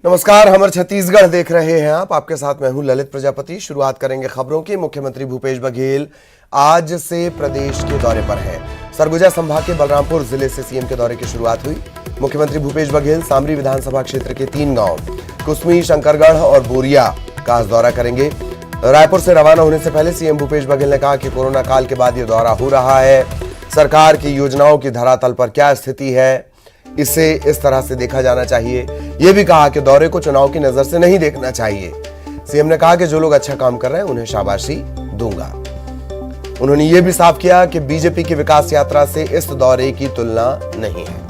नमस्कार, हमर छत्तीसगढ़ देख रहे हैं आप। आपके साथ मैं हूं ललित प्रजापति। शुरुआत करेंगे खबरों की। मुख्यमंत्री भूपेश बघेल आज से प्रदेश के दौरे पर हैं। सरगुजा संभाग के बलरामपुर जिले से सीएम के दौरे की शुरुआत हुई। मुख्यमंत्री भूपेश बघेल सामरी विधानसभा क्षेत्र के 3 गांव कुसमी, शंकरगढ़ और बोरिया का आज दौरा करेंगे। रायपुर से रवाना होने से पहले सीएम भूपेश बघेल ने कहा कि कोरोना काल के बाद ये दौरा हो रहा है। सरकार की योजनाओं की धरातल पर क्या स्थिति है, इसे इस तरह से देखा जाना चाहिए। यह भी कहा कि दौरे को चुनाव की नजर से नहीं देखना चाहिए। सीएम ने कहा कि जो लोग अच्छा काम कर रहे हैं उन्हें शाबाशी दूंगा। उन्होंने यह भी साफ किया कि बीजेपी की विकास यात्रा से इस दौरे की तुलना नहीं है।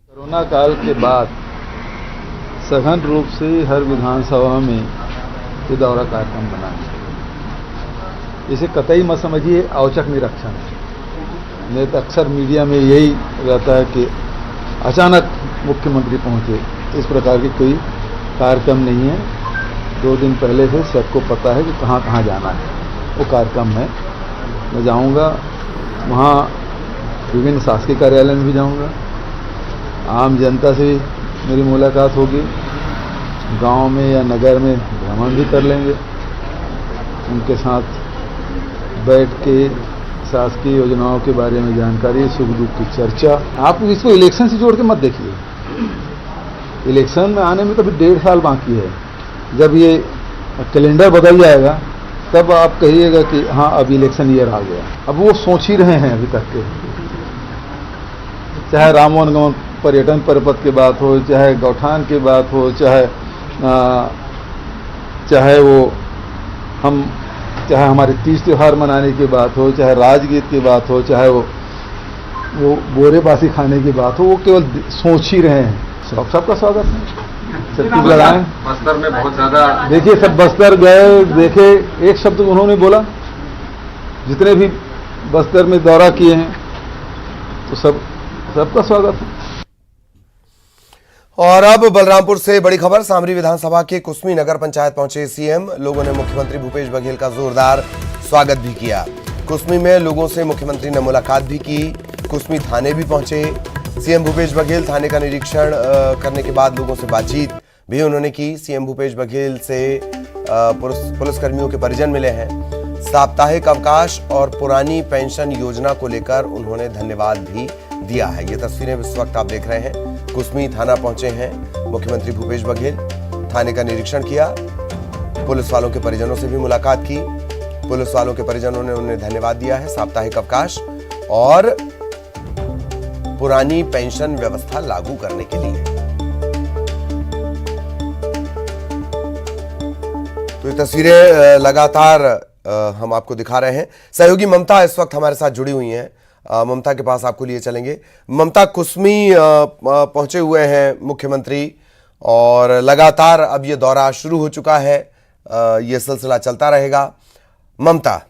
कोरोना काल के बाद सघन रूप से हर विधानसभा में ये दौरा कार्यक्रम बना है। इसे कतई मत समझिए औचक निरीक्षण। नहीं तो अक्सर मीडिया में यही रहता है कि अचानक मुख्यमंत्री पहुंचे, इस प्रकार की कोई कार्यक्रम नहीं है। 2 दिन पहले से सबको पता है कि कहाँ कहाँ जाना है, वो कार्यक्रम है। मैं जाऊंगा, वहाँ विभिन्न शासकीय कार्यालय में भी जाऊंगा, आम जनता से मेरी मुलाकात होगी, गांव में या नगर में भ्रमण भी कर लेंगे, उनके साथ बैठ के शासकीय योजनाओं के बारे में जानकारी, सुख दुख की चर्चा। आप इसको इलेक्शन से जोड़ के मत देखिए। इलेक्शन में आने में तो अभी 1.5 साल बाकी है। जब ये कैलेंडर बदल जाएगा तब आप कहिएगा कि हाँ अब इलेक्शन ईयर आ गया। अब वो सोच ही रहे हैं अभी तक के, चाहे राम वनगमन पर्यटन पर्वत की बात हो, चाहे गौठान की बात हो, चाहे हमारे तीज त्योहार मनाने की बात हो, चाहे राजगीत की बात हो, चाहे वो बोरेबासी खाने की बात हो, वो केवल सोच ही रहे हैं। सबका स्वागत है। छत्तीसगढ़ आए, बस्तर में बहुत ज्यादा देखिए, सब बस्तर गए, देखे, एक शब्द उन्होंने बोला। जितने भी बस्तर में दौरा किए हैं तो सबका स्वागत है। और अब बलरामपुर से बड़ी खबर। सामरी विधानसभा के कुसमी नगर पंचायत पहुंचे सीएम। लोगों ने मुख्यमंत्री भूपेश बघेल का जोरदार स्वागत भी किया। कुसमी में लोगों से मुख्यमंत्री ने मुलाकात भी की। कुसमी थाने भी पहुंचे। सीएम भूपेश बघेल थाने का निरीक्षण करने के बाद लोगों से बातचीत भी उन्होंने की। सीएम भूपेश बघेल से पुलिसकर्मियों के परिजन मिले हैं। साप्ताहिक अवकाश और पुरानी पेंशन योजना को लेकर उन्होंने धन्यवाद भी दिया है। ये तस्वीरें इस वक्त आप देख रहे हैं। कुसमी थाना पहुंचे हैं मुख्यमंत्री भूपेश बघेल। थाने का निरीक्षण किया। पुलिस वालों के परिजनों से भी मुलाकात की। पुलिस वालों के परिजनों ने उन्हें धन्यवाद दिया है साप्ताहिक अवकाश और पुरानी पेंशन व्यवस्था लागू करने के लिए। तो ये तस्वीरें लगातार हम आपको दिखा रहे हैं। सहयोगी ममता इस वक्त हमारे साथ जुड़ी हुई हैं। ममता के पास आपको लिए चलेंगे। ममता, कुसमी पहुंचे हुए हैं मुख्यमंत्री और लगातार अब ये दौरा शुरू हो चुका है। ये सिलसिला चलता रहेगा। ममता,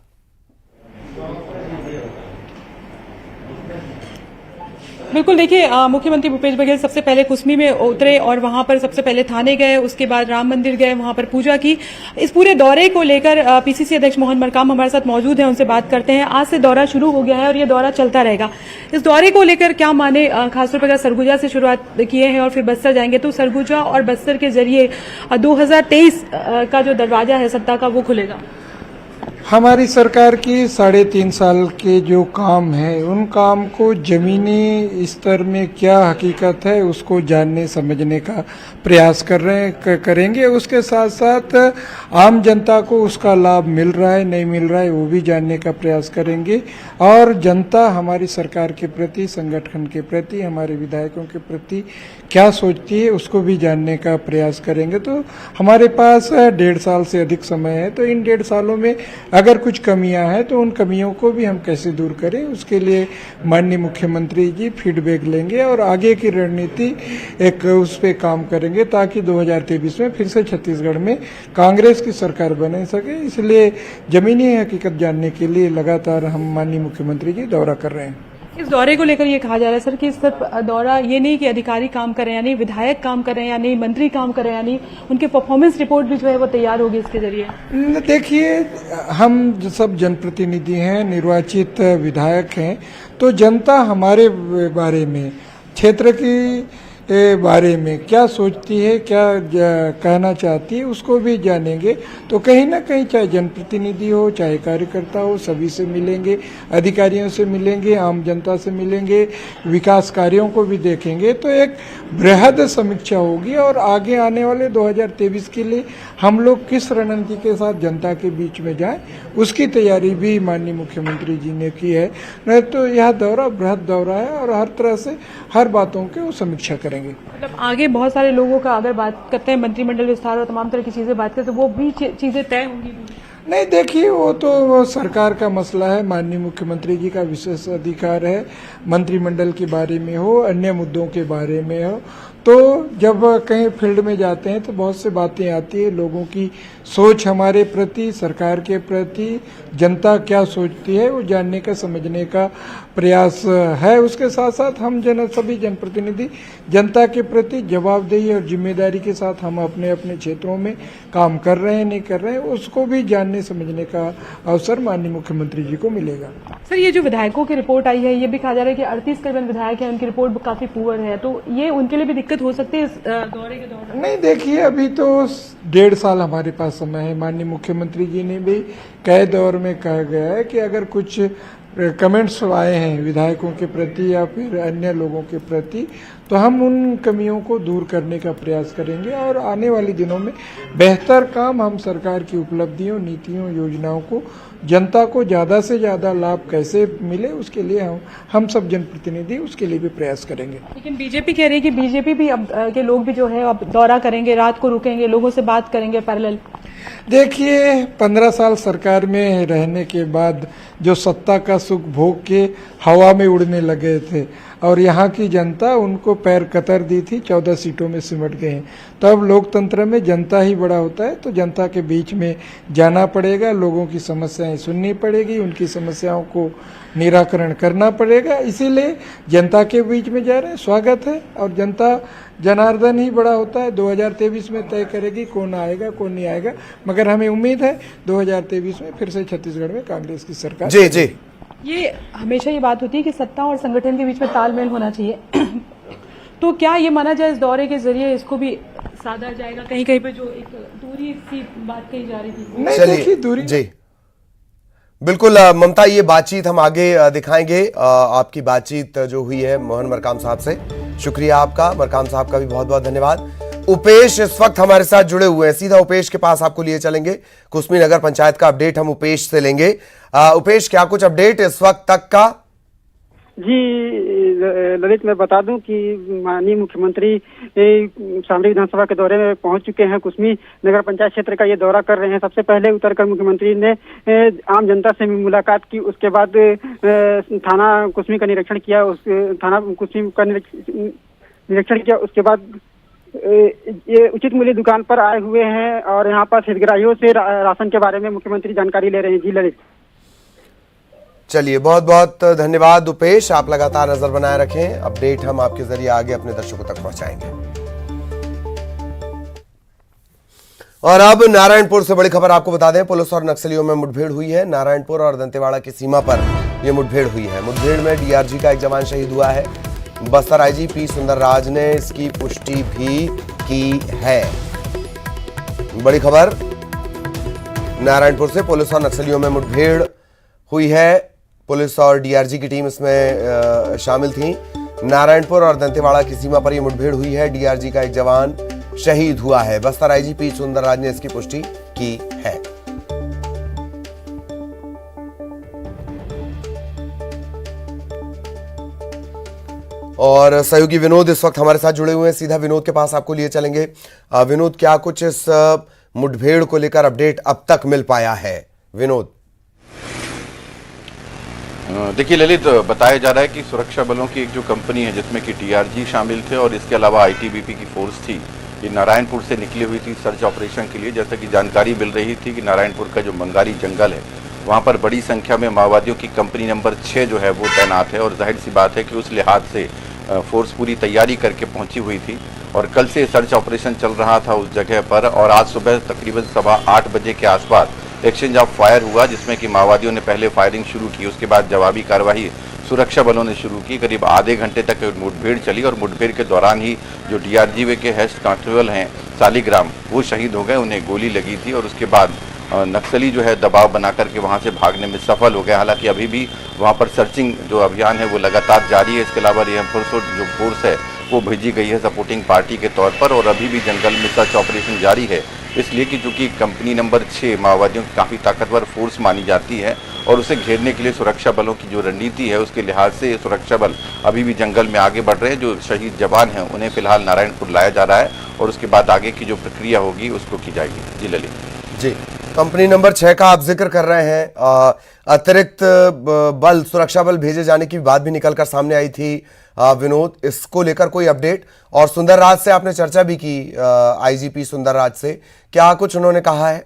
बिल्कुल, देखिए, मुख्यमंत्री भूपेश बघेल सबसे पहले कुसमी में उतरे और वहां पर सबसे पहले थाने गए, उसके बाद राम मंदिर गए, वहां पर पूजा की। इस पूरे दौरे को लेकर पीसीसी अध्यक्ष मोहन मरकाम हमारे साथ मौजूद हैं, उनसे बात करते हैं। आज से दौरा शुरू हो गया है और ये दौरा चलता रहेगा। इस दौरे को लेकर क्या माने, खासतौर पर सरगुजा से शुरुआत किए हैं और फिर बस्तर जाएंगे, तो सरगुजा और बस्तर के जरिए 2023 का जो दरवाजा है सत्ता का वो खुलेगा। हमारी सरकार की 3.5 साल के जो काम है, उन काम को जमीनी स्तर में क्या हकीकत है उसको जानने समझने का प्रयास करेंगे। उसके साथ साथ आम जनता को उसका लाभ मिल रहा है नहीं मिल रहा है वो भी जानने का प्रयास करेंगे। और जनता हमारी सरकार के प्रति, संगठन के प्रति, हमारे विधायकों के प्रति क्या सोचती है उसको भी जानने का प्रयास करेंगे। तो हमारे पास 1.5 साल से अधिक समय है, तो इन 1.5 सालों में अगर कुछ कमियां हैं तो उन कमियों को भी हम कैसे दूर करें, उसके लिए माननीय मुख्यमंत्री जी फीडबैक लेंगे और आगे की रणनीति उस पर काम करेंगे ताकि 2023 में फिर से छत्तीसगढ़ में कांग्रेस की सरकार बने सके। इसलिए जमीनी हकीकत जानने के लिए लगातार हम माननीय मुख्यमंत्री जी दौरा कर रहे हैं। इस दौरे को लेकर ये कहा जा रहा है सर कि सिर्फ दौरा ये नहीं कि अधिकारी काम कर रहे हैं, यानी विधायक काम कर रहे हैं, यानी मंत्री काम कर रहे हैं, यानी उनके परफॉर्मेंस रिपोर्ट भी जो है वो तैयार होगी इसके जरिए। देखिए, हम सब जनप्रतिनिधि हैं, निर्वाचित विधायक हैं, तो जनता हमारे बारे में, क्षेत्र की बारे में क्या सोचती है, क्या कहना चाहती है, उसको भी जानेंगे। तो कहीं ना कहीं चाहे जनप्रतिनिधि हो, चाहे कार्यकर्ता हो, सभी से मिलेंगे, अधिकारियों से मिलेंगे, आम जनता से मिलेंगे, विकास कार्यों को भी देखेंगे। तो एक बृहद समीक्षा होगी और आगे आने वाले 2023 के लिए हम लोग किस रणनीति के साथ जनता के बीच में जाएं, उसकी तैयारी भी माननीय मुख्यमंत्री जी ने की है। नहीं तो यह दौरा बृहद दौरा है और हर तरह से हर बातों की वो समीक्षा करेंगे। मतलब आगे बहुत सारे लोगों का अगर बात करते हैं, मंत्रिमंडल विस्तार और तमाम तरह की चीजें बात करते हैं, तो वो भी चीजें तय होंगी। नहीं, देखिए, वो तो सरकार का मसला है, माननीय मुख्यमंत्री जी का विशेष अधिकार है, मंत्रिमंडल के बारे में हो, अन्य मुद्दों के बारे में हो। तो जब कहीं फील्ड में जाते हैं तो बहुत सी बातें आती है, लोगों की सोच हमारे प्रति, सरकार के प्रति, जनता क्या सोचती है, वो जानने का, समझने का प्रयास है। उसके साथ साथ हम सभी जनप्रतिनिधि जनता के प्रति जवाबदेही और जिम्मेदारी के साथ हम अपने अपने क्षेत्रों में काम कर रहे हैं, नहीं कर रहे हैं, उसको भी जानने समझने का अवसर माननीय मुख्यमंत्री जी को मिलेगा। सर, ये जो विधायकों की रिपोर्ट आई है, ये भी कहा जा रहा है कि 38 करीबन विधायक हैं, उनकी रिपोर्ट काफी पुअर है, तो ये उनके लिए भी दिक्कत हो सकती है इस दौरे के दौरान? नहीं, देखिए, अभी तो 1.5 साल हमारे पास समय है। माननीय मुख्यमंत्री जी ने भी कई दौर में कहा गया है कि अगर कुछ कमेंट्स आए हैं विधायकों के प्रति या फिर अन्य लोगों के प्रति, तो हम उन कमियों को दूर करने का प्रयास करेंगे और आने वाले दिनों में बेहतर काम, हम सरकार की उपलब्धियों, नीतियों, योजनाओं को जनता को ज़्यादा से ज़्यादा लाभ कैसे मिले, उसके लिए हम सब जनप्रतिनिधि उसके लिए भी प्रयास करेंगे। लेकिन बीजेपी कह रही है कि बीजेपी भी अब के लोग भी जो है अब दौरा करेंगे, रात को रुकेंगे, लोगों से बात करेंगे पैरेलल। देखिए, 15 साल सरकार में रहने के बाद जो सत्ता का सुख भोग के हवा में उड़ने लगे थे और यहाँ की जनता उनको पैर कतर दी थी, 14 सीटों में सिमट गए हैं। तो अब लोकतंत्र में जनता ही बड़ा होता है, तो जनता के बीच में जाना पड़ेगा, लोगों की समस्याएं सुननी पड़ेगी, उनकी समस्याओं को निराकरण करना पड़ेगा। इसीलिए जनता के बीच में जा रहे हैं, स्वागत है। और जनता जनार्दन ही बड़ा होता है, 2023 में तय करेगी कौन आएगा कौन नहीं आएगा, मगर हमें उम्मीद है 2023 में फिर से छत्तीसगढ़ में कांग्रेस की सरकार। जी जी, ये हमेशा ये बात होती है कि सत्ता और संगठन के बीच में तालमेल होना चाहिए। तो क्या ये माना जाए इस दौरे के जरिए इसको भी साधा जाएगा? कहीं कहीं पे जो एक दूरी सी बात कही जा रही थी, नहीं, देखिए, दूरी जी बिल्कुल। ममता, ये बातचीत हम आगे दिखाएंगे। आपकी बातचीत जो हुई है मोहन मरकाम साहब से, शुक्रिया आपका। मरकाम साहब का भी बहुत बहुत धन्यवाद। उपेश इस वक्त हमारे साथ जुड़े हुए हैं, सीधा उपेश के पास आपको लिए चलेंगे। कुसमी नगर पंचायत का अपडेट हम उपेश से लेंगे। उपेश, क्या कुछ अपडेट इस वक्त तक का? जी ललित, मैं बता दूं कि माननीय मुख्यमंत्री शामली विधानसभा के दौरे में पहुंच चुके हैं। कुसमी नगर पंचायत क्षेत्र का ये दौरा कर रहे हैं। सबसे पहले उतरकर मुख्यमंत्री ने आम जनता से मुलाकात की, उसके बाद थाना कुसमी का निरीक्षण किया, थाना कुसमी का निरीक्षण किया। उसके बाद ये उचित मूल्य दुकान पर आए हुए हैं और यहाँ पर हितग्राहियों से राशन के बारे में मुख्यमंत्री जानकारी ले रहे हैं। जी ललित, चलिए, बहुत बहुत धन्यवाद उपेश। आप लगातार नजर बनाए रखें, अपडेट हम आपके जरिए आगे अपने दर्शकों तक पहुंचाएंगे। और अब नारायणपुर से बड़ी खबर आपको बता दें, पुलिस और नक्सलियों में मुठभेड़ हुई है। नारायणपुर और दंतेवाड़ा की सीमा पर यह मुठभेड़ हुई है। मुठभेड़ में डीआरजी का एक जवान शहीद हुआ है। बस्तर आईजी पी सुंदरराज ने इसकी पुष्टि भी की है। बड़ी खबर नारायणपुर से, पुलिस और नक्सलियों में मुठभेड़ हुई है। पुलिस और डीआरजी की टीम इसमें शामिल थी। नारायणपुर और दंतेवाड़ा की सीमा पर यह मुठभेड़ हुई है। डीआरजी का एक जवान शहीद हुआ है। बस्तर आईजी पी सुंदरराज ने इसकी पुष्टि की है। और सहयोगी विनोद इस वक्त हमारे साथ जुड़े हुए हैं, सीधा विनोद के पास आपको लिए चलेंगे। विनोद, क्या कुछ इस मुठभेड़ को लेकर अपडेट अब तक मिल पाया है? विनोद, देखिए ललित, बताया जा रहा है कि सुरक्षा बलों की एक जो कंपनी है जिसमें कि डीआरजी शामिल थे और इसके अलावा आईटीबीपी की फोर्स थी, ये नारायणपुर से निकली हुई थी सर्च ऑपरेशन के लिए। जैसा कि जानकारी मिल रही थी कि नारायणपुर का जो मंगारी जंगल है वहाँ पर बड़ी संख्या में माओवादियों की कंपनी नंबर 6 जो है वो तैनात है और जाहिर सी बात है कि उस लिहाज से फोर्स पूरी तैयारी करके पहुंची हुई थी और कल से सर्च ऑपरेशन चल रहा था उस जगह पर और आज सुबह तकरीबन 8:15 बजे के आसपास एक्सचेंज ऑफ फायर हुआ, जिसमें कि माओवादियों ने पहले फायरिंग शुरू की, उसके बाद जवाबी कार्रवाई सुरक्षा बलों ने शुरू की। करीब आधे घंटे तक मुठभेड़ चली और मुठभेड़ के दौरान ही जो डीआरजी के हेड कांस्टेबल हैं सालिग्राम, वो शहीद हो गए, उन्हें गोली लगी थी और उसके बाद नक्सली जो है दबाव बना करके वहां से भागने में सफल हो गए। हालांकि अभी भी वहां पर सर्चिंग जो अभियान है वो लगातार जारी है। इसके अलावा जो फोर्स है वो भेजी गई है सपोर्टिंग पार्टी के तौर पर और अभी भी जंगल में सर्च ऑपरेशन जारी है, इसलिए कि चूंकि कंपनी नंबर 6 माओवादियों की काफ़ी ताकतवर फोर्स मानी जाती है और उसे घेरने के लिए सुरक्षा बलों की जो रणनीति है उसके लिहाज से सुरक्षा बल अभी भी जंगल में आगे बढ़ रहे हैं। जो शहीद जवान हैं उन्हें फिलहाल नारायणपुर लाया जा रहा है और उसके बाद आगे की जो प्रक्रिया होगी उसको की जाएगी। जी ललित जी, कंपनी नंबर 6 का आप जिक्र कर रहे हैं, अतिरिक्त बल सुरक्षा बल भेजे जाने की बात भी निकलकर सामने आई थी। विनोद, इसको लेकर कोई अपडेट? और सुंदर राज से आपने चर्चा भी की, आईजीपी सुंदर राज से, क्या कुछ उन्होंने कहा है?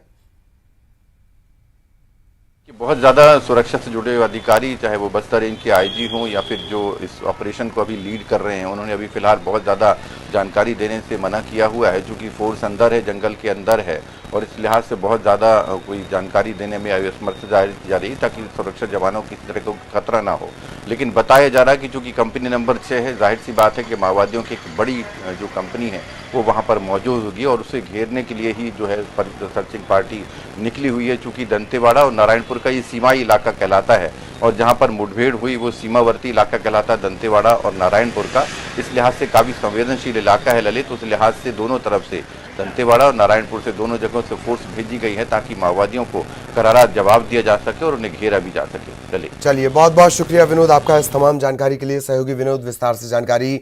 बहुत ज़्यादा सुरक्षा से जुड़े हुए अधिकारी, चाहे वो बस्तर रेंज के आईजी हों या फिर जो इस ऑपरेशन को अभी लीड कर रहे हैं, उन्होंने अभी फिलहाल बहुत ज़्यादा जानकारी देने से मना किया हुआ है, क्योंकि फोर्स अंदर है, जंगल के अंदर है और इस लिहाज से बहुत ज़्यादा कोई जानकारी देने में असमर्थता जा रही ताकि सुरक्षा जवानों की तरह को खतरा ना हो। लेकिन बताया जा रहा है कि चूँकि कंपनी नंबर 6 है, जाहिर सी बात है कि माओवादियों की एक बड़ी जो कंपनी है वो वहाँ पर मौजूद होगी और उसे घेरने के लिए ही जो है सर्चिंग पार्टी निकली हुई है। चूँकि दंतेवाड़ा और नारायणपुर का ये सीमाई इलाका कहलाता है और जहाँ पर मुठभेड़ हुई वो सीमावर्ती इलाका कहलाता है दंतेवाड़ा और नारायणपुर का, इस लिहाज से काफ़ी संवेदनशील इलाका है ललित। उस लिहाज से दोनों तरफ से दंतेवाड़ा और नारायणपुर से दोनों जगहों से फोर्स भेजी गई है ताकि माओवादियों को करारा जवाब दिया जा सके और उन्हें घेरा भी जा सके। ललित, चलिए, बहुत बहुत शुक्रिया विनोद आपका इस तमाम जानकारी के लिए। सहयोगी विनोद विस्तार से जानकारी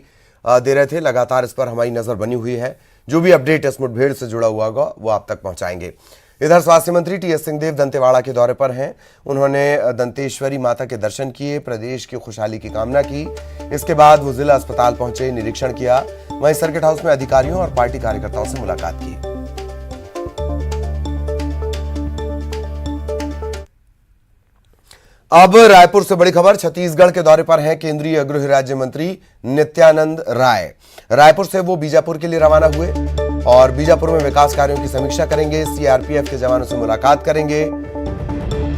दे रहे थे। लगातार इस पर हमारी नजर बनी हुई है, जो भी अपडेट इस मुठभेड़ से जुड़ा हुआ होगा वो आप तक पहुंचाएंगे। इधर स्वास्थ्य मंत्री टीएस सिंहदेव दंतेवाड़ा के दौरे पर हैं। उन्होंने दंतेश्वरी माता के दर्शन किए, प्रदेश की खुशहाली की कामना की। इसके बाद वो जिला अस्पताल पहुंचे, निरीक्षण किया। वहीं सर्किट हाउस में अधिकारियों और पार्टी कार्यकर्ताओं से मुलाकात की। अब रायपुर से बड़ी खबर, छत्तीसगढ़ के दौरे पर हैं केंद्रीय गृह राज्य मंत्री नित्यानंद राय। रायपुर से वो बीजापुर के लिए रवाना हुए और बीजापुर में विकास कार्यों की समीक्षा करेंगे, सीआरपीएफ के जवानों से मुलाकात करेंगे।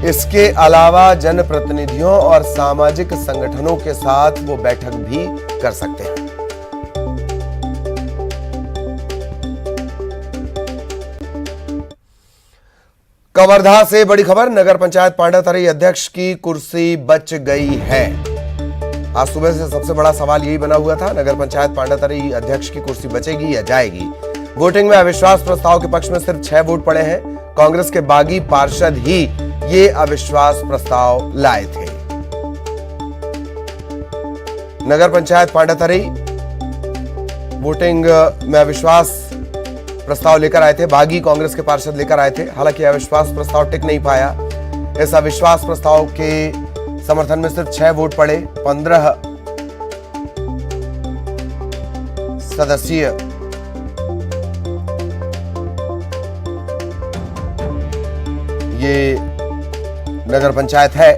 इसके अलावा जनप्रतिनिधियों और सामाजिक संगठनों के साथ वो बैठक भी कर सकते हैं। कवर्धा से बड़ी खबर, नगर पंचायत पांडातरई अध्यक्ष की कुर्सी बच गई है। आज सुबह से सबसे बड़ा सवाल यही बना हुआ था, नगर पंचायत पांडातरई अध्यक्ष की कुर्सी बचेगी या जाएगी। वोटिंग में अविश्वास प्रस्ताव के पक्ष में सिर्फ 6 वोट पड़े हैं। कांग्रेस के बागी पार्षद ही ये अविश्वास प्रस्ताव लाए थे। नगर पंचायत पांडातरई वोटिंग में अविश्वास प्रस्ताव लेकर आए थे, बागी कांग्रेस के पार्षद लेकर आए थे। हालांकि अविश्वास प्रस्ताव टिक नहीं पाया। इस अविश्वास प्रस्ताव के समर्थन में सिर्फ 6 वोट पड़े। 15 सदस्यीय ये नगर पंचायत है।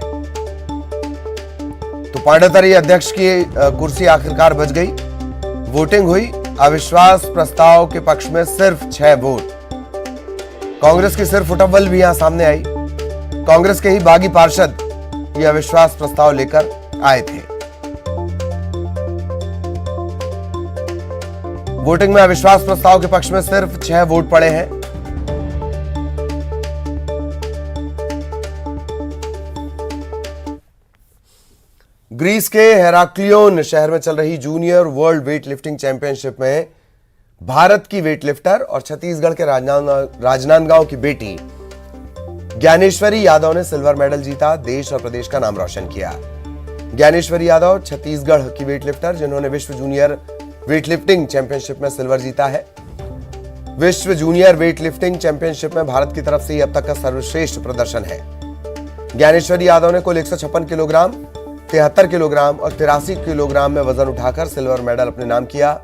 तो पांडातरई अध्यक्ष की कुर्सी आखिरकार बच गई। वोटिंग हुई, अविश्वास प्रस्ताव के पक्ष में सिर्फ 6 वोट। कांग्रेस की सिर्फ फुटबॉल भी यहां सामने आई। कांग्रेस के ही बागी पार्षद ये अविश्वास प्रस्ताव लेकर आए थे। वोटिंग में अविश्वास प्रस्ताव के पक्ष में सिर्फ 6 वोट पड़े हैं। ग्रीस के हेराक्लियोन शहर में चल रही junior world weight lifting championship में भारत की वेटलिफ्टर और छत्तीसगढ़ के राजनांदगांव की बेटी ज्ञानेश्वरी यादव ने सिल्वर मेडल जीता, देश और प्रदेश का नाम रोशन किया। ज्ञानेश्वरी यादव छत्तीसगढ़ की वेटलिफ्टर जिन्होंने विश्व जूनियर वेटलिफ्टिंग चैंपियनशिप में सिल्वर जीता है। विश्व जूनियर वेटलिफ्टिंग चैंपियनशिप में भारत की तरफ से यह अब तक का सर्वश्रेष्ठ प्रदर्शन है। ज्ञानेश्वरी यादव ने कुल 156 किलोग्राम, 73 किलोग्राम और 83 किलोग्राम में वजन उठाकर सिल्वर मेडल अपने नाम किया।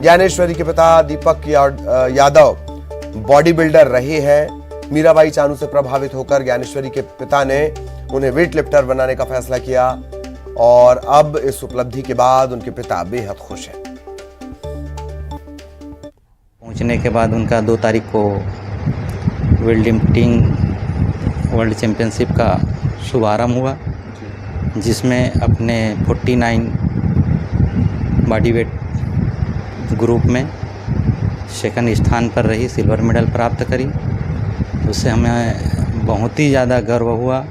ज्ञानेश्वरी के पिता दीपक यादव बॉडी बिल्डर रहे हैं। मीराबाई चानू से प्रभावित होकर ज्ञानेश्वरी के पिता ने उन्हें वेट लिफ्टर बनाने का फैसला किया और अब इस उपलब्धि के बाद उनके पिता बेहद खुश हैं। पहुंचने के बाद उनका 2 तारीख को वेट लिफ्टिंग वर्ल्ड चैंपियनशिप का शुभारंभ हुआ, जिसमें अपने 49 बॉडी वेट ग्रुप में सेकंड स्थान पर रही, सिल्वर मेडल प्राप्त करी। उससे हमें बहुत ही ज़्यादा गर्व हुआ,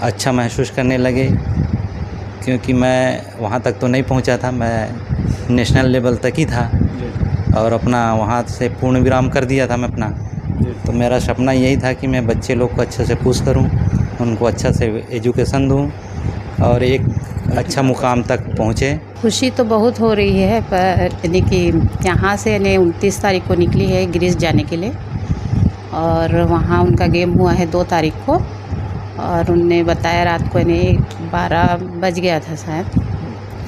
अच्छा महसूस करने लगे, क्योंकि मैं वहाँ तक तो नहीं पहुँचा था, मैं नेशनल लेवल तक ही था और अपना वहाँ से पूर्ण विराम कर दिया था मैं अपना। तो मेरा सपना यही था कि मैं बच्चे लोग को अच्छे से पुश करूं, उनको अच्छा से एजुकेशन दूं और एक अच्छा मुकाम तक पहुँचे। खुशी तो बहुत हो रही है, पर यानी कि यहाँ से 29 तारीख को निकली है ग्रीस जाने के लिए और वहाँ उनका गेम हुआ है 2 तारीख को और उनने बताया रात को 12 बज गया था शायद,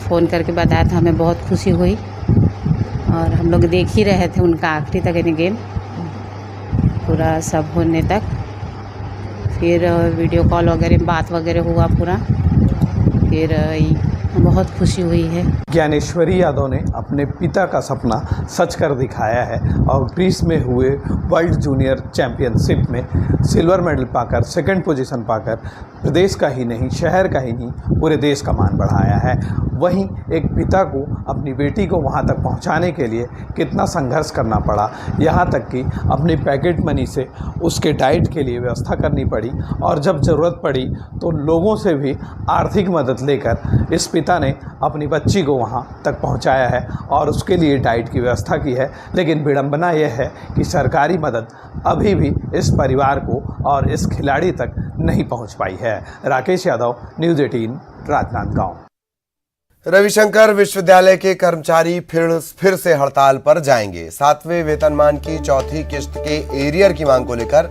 फ़ोन करके बताया था। हमें बहुत खुशी हुई और हम लोग देख ही रहे थे उनका आखिरी तक गेम पूरा सब होने तक। फिर वीडियो कॉल वगैरह बात वगैरह हुआ पूरा, फिर बहुत खुशी हुई है। ज्ञानेश्वरी यादव ने अपने पिता का सपना सच कर दिखाया है और ग्रीस में हुए वर्ल्ड जूनियर चैंपियनशिप में सिल्वर मेडल पाकर, सेकंड पोजीशन पाकर प्रदेश का ही नहीं, शहर का ही नहीं, पूरे देश का मान बढ़ाया है। वहीं एक पिता को अपनी बेटी को वहां तक पहुंचाने के लिए कितना संघर्ष करना पड़ा, यहाँ तक कि अपनी पैकेट मनी से उसके डाइट के लिए व्यवस्था करनी पड़ी और जब ज़रूरत पड़ी तो लोगों से भी आर्थिक मदद लेकर इस पिता ने अपनी बच्ची को वहां तक पहुंचाया है और उसके लिए डाइट की व्यवस्था की है। लेकिन विडंबना यह है कि सरकारी मदद अभी भी इस परिवार को और इस खिलाड़ी तक नहीं पहुंच पाई है। राकेश यादव, न्यूज़ 18, राजनांदगांव। रविशंकर विश्वविद्यालय के कर्मचारी फिर से हड़ताल पर जाएंगे। 7वें वेतनमान की चौथी किश्त के एरियर की मांग को लेकर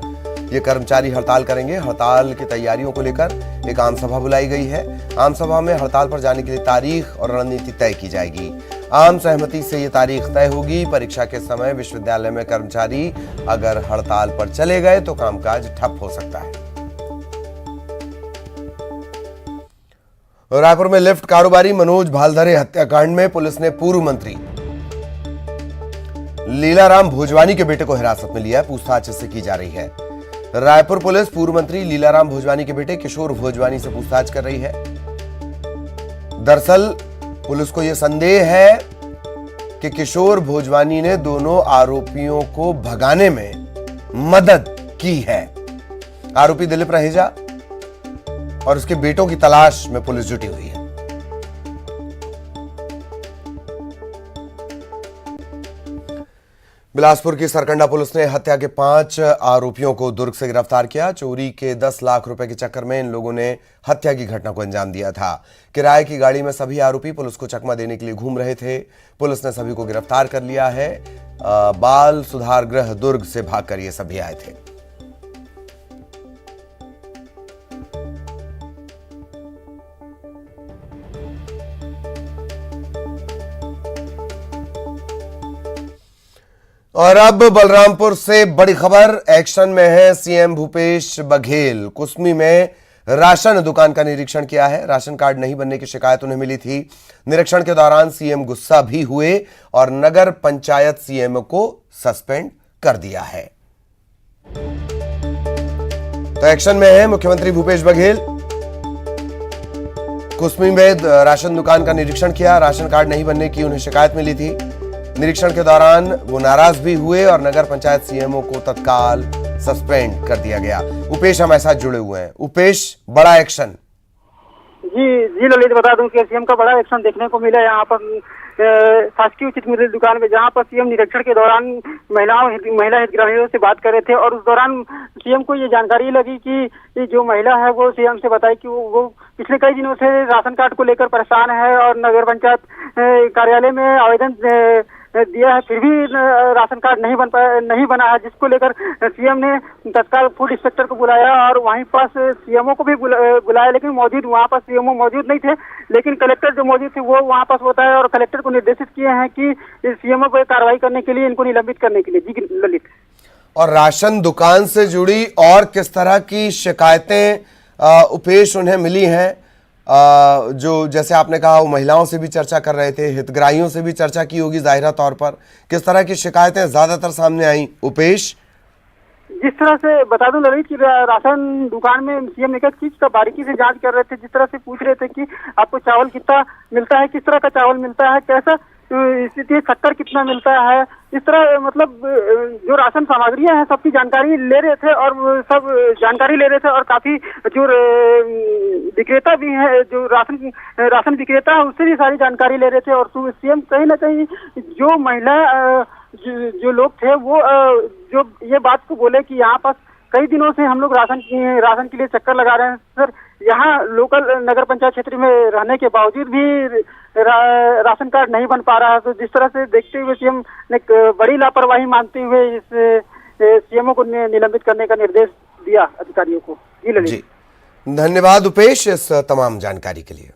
ये कर्मचारी हड़ताल करेंगे। हड़ताल की तैयारियों को लेकर एक आम सभा बुलाई गई है। आम सभा में हड़ताल पर जाने के लिए तारीख और रणनीति तय की जाएगी। आम सहमति से ये तारीख तय होगी। परीक्षा के समय विश्वविद्यालय में कर्मचारी अगर हड़ताल पर चले गए तो कामकाज ठप हो सकता है। रायपुर में लिफ्ट कारोबारी मनोज भालधरे हत्याकांड में पुलिस ने पूर्व मंत्री लीलाराम भोजवानी के बेटे को हिरासत में लिया। पूछताछ इससे की जा रही है। रायपुर पुलिस पूर्व मंत्री लीलाराम भोजवानी के बेटे किशोर भोजवानी से पूछताछ कर रही है। दरअसल पुलिस को यह संदेह है कि किशोर भोजवानी ने दोनों आरोपियों को भगाने में मदद की है। आरोपी दिलीप रहेजा और उसके बेटों की तलाश में पुलिस जुटी हुई है। बिलासपुर की सरकंडा पुलिस ने हत्या के 5 आरोपियों को दुर्ग से गिरफ्तार किया। चोरी के 10 लाख रुपए के चक्कर में इन लोगों ने हत्या की घटना को अंजाम दिया था। किराए की गाड़ी में सभी आरोपी पुलिस को चकमा देने के लिए घूम रहे थे। पुलिस ने सभी को गिरफ्तार कर लिया है। बाल सुधार गृह दुर्ग से भागकर ये सभी आए थे। और अब बलरामपुर से बड़ी खबर। एक्शन में है सीएम भूपेश बघेल। कुसमी में राशन दुकान का निरीक्षण किया है। राशन कार्ड नहीं बनने की शिकायत उन्हें मिली थी। निरीक्षण के दौरान सीएम गुस्सा भी हुए और नगर पंचायत सीएम को सस्पेंड कर दिया है। तो एक्शन में है मुख्यमंत्री भूपेश बघेल। कुसमी में राशन दुकान का निरीक्षण किया। राशन कार्ड नहीं बनने की उन्हें शिकायत मिली थी। निरीक्षण के दौरान वो नाराज भी हुए और नगर पंचायत सीएमओ को तत्काल सस्पेंड कर दिया गया। उपेश हमारे साथ जुड़े हुए हैं। उपेश, बड़ा एक्शन। जी ललित, बता दूं कि सीएम का बड़ा एक्शन देखने को मिला यहाँ पर शासकीय उचित मूल्य दुकान में, जहाँ पर सीएम निरीक्षण के दौरान महिला हितग्राहियों से बात कर रहे थे और उस दौरान सीएम को ये जानकारी लगी कि जो महिला है वो सीएम से बताई कि वो पिछले कई दिनों से राशन कार्ड को लेकर परेशान है और नगर पंचायत कार्यालय में आवेदन दिया है, फिर भी राशन कार्ड नहीं बना है, जिसको लेकर सीएम ने तत्काल फूड इंस्पेक्टर को बुलाया और वहीं पास सीएमओ को भी बुलाया, लेकिन वहाँ पर सीएमओ मौजूद नहीं थे। लेकिन कलेक्टर जो मौजूद थे वो वहाँ पास होता है और कलेक्टर को निर्देशित किए हैं कि सीएमओ पर कार्रवाई करने के लिए, इनको निलंबित करने के लिए। जी ललित। और राशन दुकान से जुड़ी और किस तरह की शिकायतें उपेश उन्हें मिली हैं? जो जैसे आपने कहा वो महिलाओं से भी चर्चा कर रहे थे, हितग्राहियों से भी चर्चा की होगी जाहिरा तौर पर, किस तरह की शिकायतें ज्यादातर सामने आई उपेश? जिस तरह से बता दूं ललित कि राशन दुकान में सीएम एक चीज का बारीकी से जांच कर रहे थे। जिस तरह से पूछ रहे थे कि आपको चावल कितना मिलता है, किस तरह का चावल मिलता है, कैसा स्थिति है, शक्कर कितना मिलता है, इस तरह मतलब जो राशन सामग्रियां हैं सबकी जानकारी ले रहे थे और सब जानकारी ले रहे थे। और काफी जो विक्रेता भी है, जो राशन विक्रेता है, उससे भी सारी जानकारी ले रहे थे। और सीएम कहीं ना कहीं जो महिला जो लोग थे वो जो ये बात को बोले कि यहाँ पर कई दिनों से हम लोग राशन के लिए चक्कर लगा रहे हैं सर, यहाँ लोकल नगर पंचायत क्षेत्र में रहने के बावजूद भी राशन कार्ड नहीं बन पा रहा है। तो जिस तरह से देखते हुए सीएम ने बड़ी लापरवाही मानते हुए इस सीएमओ को निलंबित करने का निर्देश दिया अधिकारियों को। जी ललित। धन्यवाद उपेश इस तमाम जानकारी के लिए।